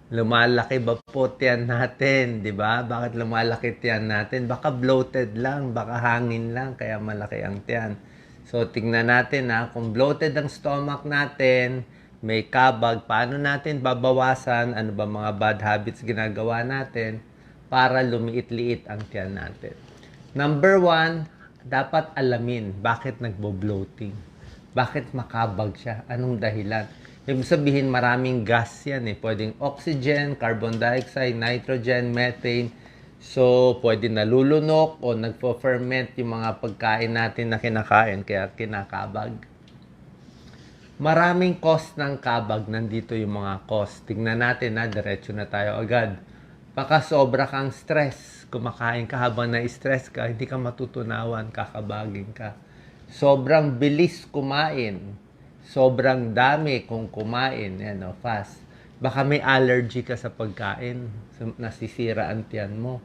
Lumalaki ba po tiyan natin, 'di ba? Bakit lumalaki tiyan natin? Baka bloated lang, baka hangin lang, kaya malaki ang tiyan. So, tingnan natin ha, kung bloated ang stomach natin, may kabag, paano natin babawasan? Ano ba mga bad habits ginagawa natin para lumiit-liit ang tiyan natin? Number one, dapat alamin bakit nagbo-bloating. Bakit makabag siya? Anong dahilan? Ibig sabihin, maraming gas yan eh. Pwedeng oxygen, carbon dioxide, nitrogen, methane. So, pwede nalulunok o nagpo-ferment yung mga pagkain natin na kinakain, kaya kinakabag. Maraming cause ng kabag, nandito yung mga cause. Tingnan natin na, diretso na tayo agad. Baka sobra kang stress. Kumakain ka habang na-stress ka, hindi ka matutunawan, kakabagin ka. Sobrang bilis kumain. Sobrang dami kung kumain, yan o, fast. Baka may allergy ka sa pagkain, nasisira ang tiyan mo.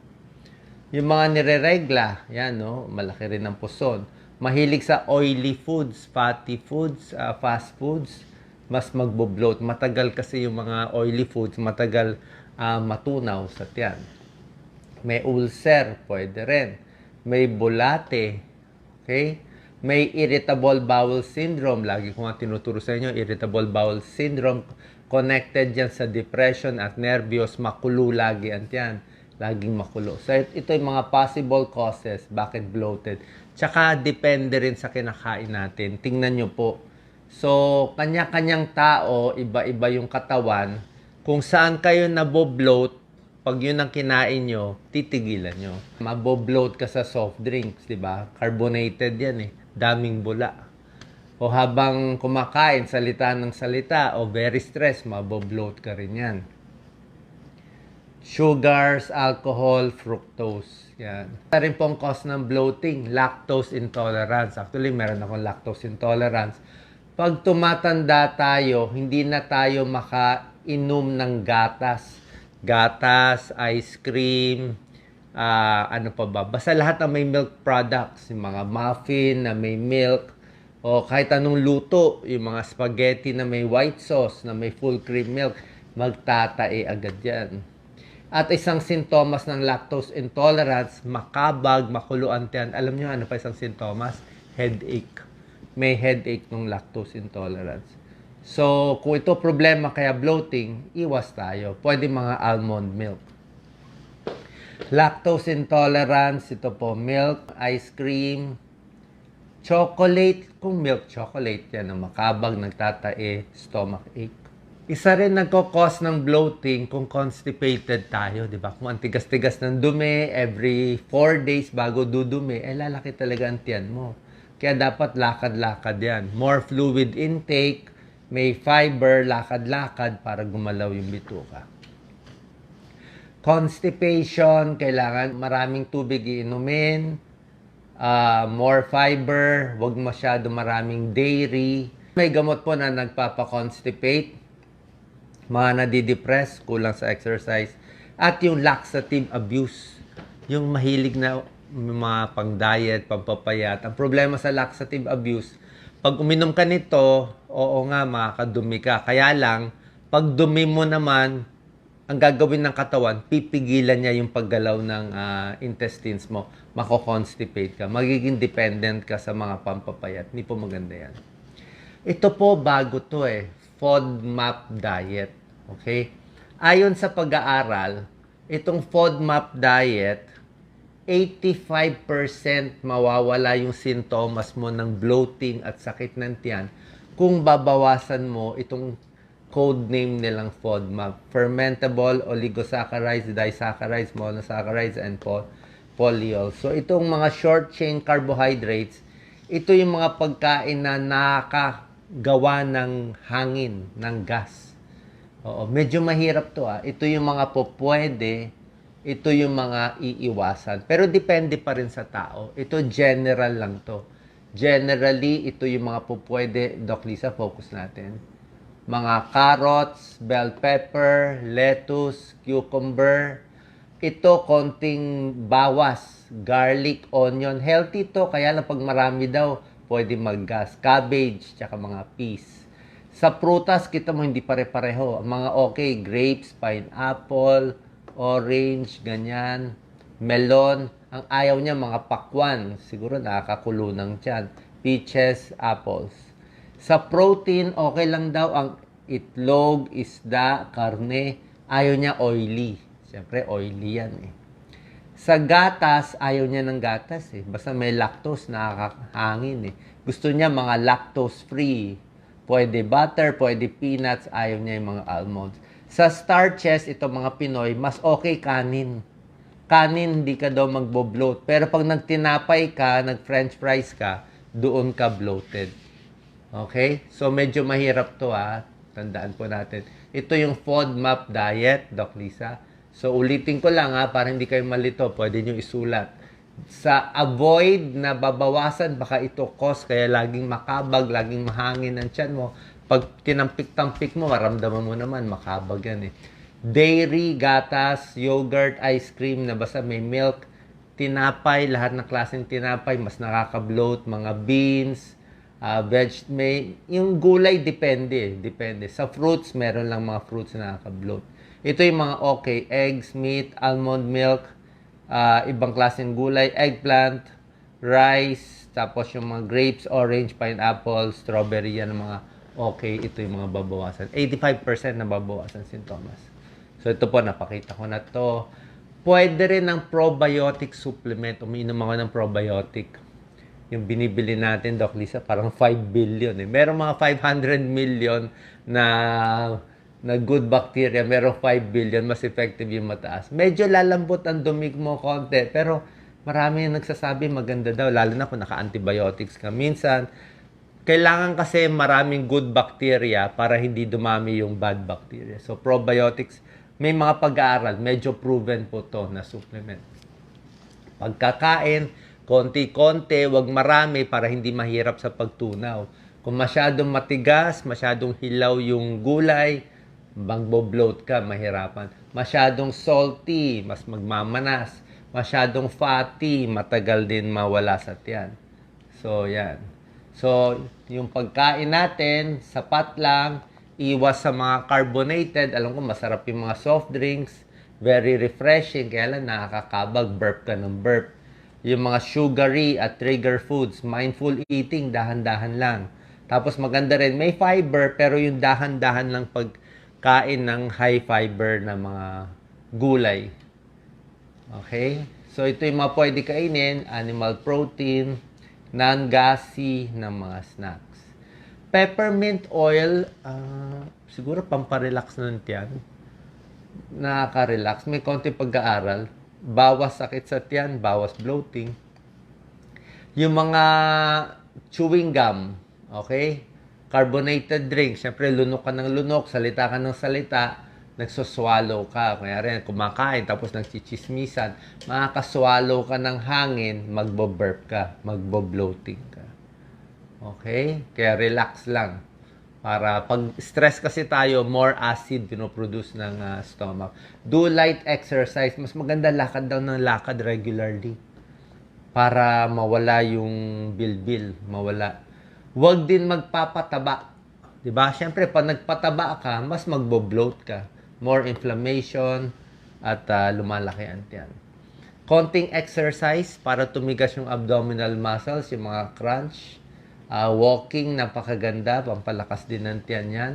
Yung mga nireregla, yan no, malaki rin ang puson. Mahilig sa oily foods, fatty foods, fast foods, mas magbo-bloat. Matagal kasi yung mga oily foods, matagal matunaw sa tiyan. May ulcer, pwede rin. May bulate, okay? May irritable bowel syndrome. Lagi ko nga tinuturo sa inyo, irritable bowel syndrome. Connected yan sa depression at nervyos. Makulo lagi ang tiyan. Laging makulo. So, ito yung mga possible causes bakit bloated. Tsaka, depende rin sa kinakain natin. Tingnan nyo po. So, kanya-kanyang tao, iba-iba yung katawan. Kung saan kayo nabo-bloat, pag yun ang kinain nyo, titigilan nyo. Mabo-bloat ka sa soft drinks, di ba? Carbonated yan eh. Daming bula. O habang kumakain, salita ng salita, o very stressed, mabo-bloat ka rin yan. Sugars, alcohol, fructose. Yan. Ito rin pong cause ng bloating, lactose intolerance. Actually, meron akong lactose intolerance. Pag tumatanda tayo, hindi na tayo makainom ng gatas. Gatas, ice cream, ano pa ba? Basta lahat ng may milk products, yung mga muffin na may milk, o kahit anong luto, yung mga spaghetti na may white sauce, na may full cream milk, magtatae agad yan. At isang sintomas ng lactose intolerance, makabag, makuluan tiyan. Alam niyo ano pa isang sintomas? Headache. May headache ng lactose intolerance. So, kung ito problema kaya bloating, iwas tayo. Pwede mga almond milk. Lactose intolerance, ito po, milk, ice cream, chocolate. Kung milk chocolate, yan ang makabag, nagtatae, stomach ache. Isa rin nagkakos ng bloating kung constipated tayo, di ba? Kung ang tigas-tigas ng dumi, every 4 days bago dudumi, lalaki talaga ang tiyan mo. Kaya dapat lakad-lakad yan. More fluid intake, may fiber, lakad-lakad para gumalaw yung bituka. Constipation, kailangan maraming tubig iinumin, more fiber, wag masyado maraming dairy. May gamot po na nagpapa-constipate, mga nadidepress, kulang sa exercise, at yung laxative abuse, yung mahilig na mga pang-diet, pampapayat. Ang problema sa laxative abuse, pag uminom ka nito, oo nga, makakadumi ka. Kaya lang, pag dumi mo naman, ang gagawin ng katawan, pipigilan niya yung paggalaw ng intestines mo. Mako-constipate ka. Magiging dependent ka sa mga pampapayat. Hindi po maganda yan. Ito po, bago to eh. FODMAP diet. Okay? Ayon sa pag-aaral, itong FODMAP diet, 85% mawawala yung sintomas mo ng bloating at sakit ng tiyan kung babawasan mo itong code name nilang FODMAP. Fermentable oligosaccharides, disaccharides, monosaccharides, and polyols. So, itong mga short-chain carbohydrates, ito yung mga pagkain na nakagawa ng hangin, ng gas. Oo, medyo mahirap to. Ito yung mga pwede, ito yung mga iiwasan. Pero depende pa rin sa tao. Ito general lang to. Generally, ito yung mga pwede. Doc Lisa, focus natin. Mga carrots, bell pepper, lettuce, cucumber. Ito, konting bawas. Garlic, onion. Healthy to. Kaya lang pag marami daw, pwede maggas. Cabbage, tsaka mga peas. Sa prutas, kita mo hindi pare-pareho. Ang mga okay, grapes, pineapple, orange, ganyan, melon. Ang ayaw niya, mga pakwan. Siguro nakakakulo ng tiyan. Peaches, apples. Sa protein, okay lang daw ang itlog, isda, karne. Ayaw niya oily. Siyempre, oily yan eh. Sa gatas, ayaw niya ng gatas eh. Basta may lactose, nakakahangin eh. Gusto niya mga lactose-free. Pwede butter, pwede peanuts, ayaw niya yung mga almonds. Sa starches, ito mga Pinoy, mas okay kanin. Kanin, hindi ka daw magbo-bloat. Pero pag nagtinapay ka, nag-french fries ka, doon ka bloated. Okay? So, medyo mahirap to Tandaan po natin. Ito yung FODMAP diet, Doc Lisa. So, ulitin ko lang para hindi kayo malito. Pwede nyo isulat. Sa avoid na babawasan, baka ito cause, kaya laging makabag, laging mahangin ang tiyan mo. Pag tinampik-tampik mo, maramdaman mo naman, makabag yan eh. Dairy, gatas, yogurt, ice cream na basta may milk, tinapay, lahat ng klaseng tinapay, mas nakaka-bloat, mga beans, yung gulay, depende. Sa fruits, meron lang mga fruits na nakaka-bloat. Ito yung mga okay, eggs, meat, almond milk, ibang klaseng gulay, eggplant, rice, tapos yung mga grapes, orange, pineapple, strawberry, yan ang mga okay. Ito yung mga babawasan. 85% na babawasan sintomas. So ito po, napakita ko na to. Pwede rin ng probiotic supplement. Umiinom ako ng probiotic. Yung binibili natin, Doc Lisa, parang 5 billion eh. Merong mga 500 million na good bacteria, merong 5 billion, mas effective yung mataas. Medyo lalambot ang dumig mo konti, pero marami yung nagsasabi maganda daw, lalo na kung naka-antibiotics ka. Minsan, kailangan kasi maraming good bacteria para hindi dumami yung bad bacteria. So, probiotics, may mga pag-aaral, medyo proven po to na supplement. Pagkakain, konti-konti, wag marami para hindi mahirap sa pagtunaw. Kung masyadong matigas, masyadong hilaw yung gulay, magbo-bloat ka, mahirapan. Masyadong salty, mas magmamanas. Masyadong fatty, matagal din mawala sa tiyan. So, yan. So, yung pagkain natin, sapat lang, iwas sa mga carbonated. Alam ko, masarap yung mga soft drinks, very refreshing, kaya lang nakakabag, burp ka ng burp. Yung mga sugary at trigger foods, mindful eating, dahan-dahan lang. Tapos maganda rin, may fiber, pero yung dahan-dahan lang pagkain ng high fiber na mga gulay. Okay? So, ito yung mga pwede kainin, animal protein, non-gassy na mga snacks. Peppermint oil, siguro pamparelax nun tiyan. Nakaka-relax. May konti pag-aaral. Bawas sakit sa tiyan, bawas bloating. Yung mga chewing gum, okay? Carbonated drink, syempre lunok ka ng lunok, salita ka ng salita, nagsoswallow ka. Kaya rin, kumakain, tapos nagchichismisan, makakaswallow ka ng hangin, magbo-burp ka, magbo-bloating ka. Okay? Kaya relax lang. Para pag stress kasi tayo, more acid pinoproduce ng stomach. Do light exercise. Mas maganda lakad daw ng lakad regularly. Para mawala yung bilbil. Mawala. Huwag din magpapataba. Diba? Siyempre, pag nagpataba ka, mas magbo-bloat ka. More inflammation at lumalaki ang tiyan. Konting exercise para tumigas yung abdominal muscles, yung mga crunch. Walking, napakaganda, pampalakas din ng tiyan yan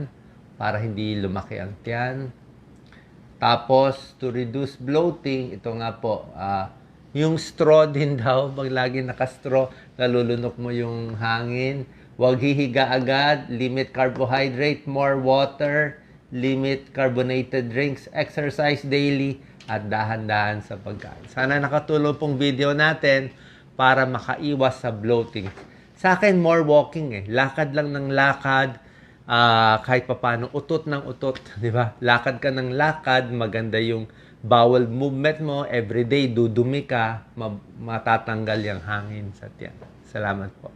para hindi lumaki ang tiyan. Tapos, to reduce bloating, ito nga po, yung straw din daw, pag lagi naka-straw, nalulunok mo yung hangin. Huwag hihiga agad, limit carbohydrate, more water, limit carbonated drinks, exercise daily, at dahan-dahan sa pagkain. Sana nakatulong pong video natin para makaiwas sa bloating. Sa akin, more walking eh. Lakad lang ng lakad, kahit papano, utot ng utot, di ba? Lakad ka ng lakad, maganda yung bowel movement mo, everyday, dudumi ka, matatanggal yung hangin sa tiyan. Salamat po.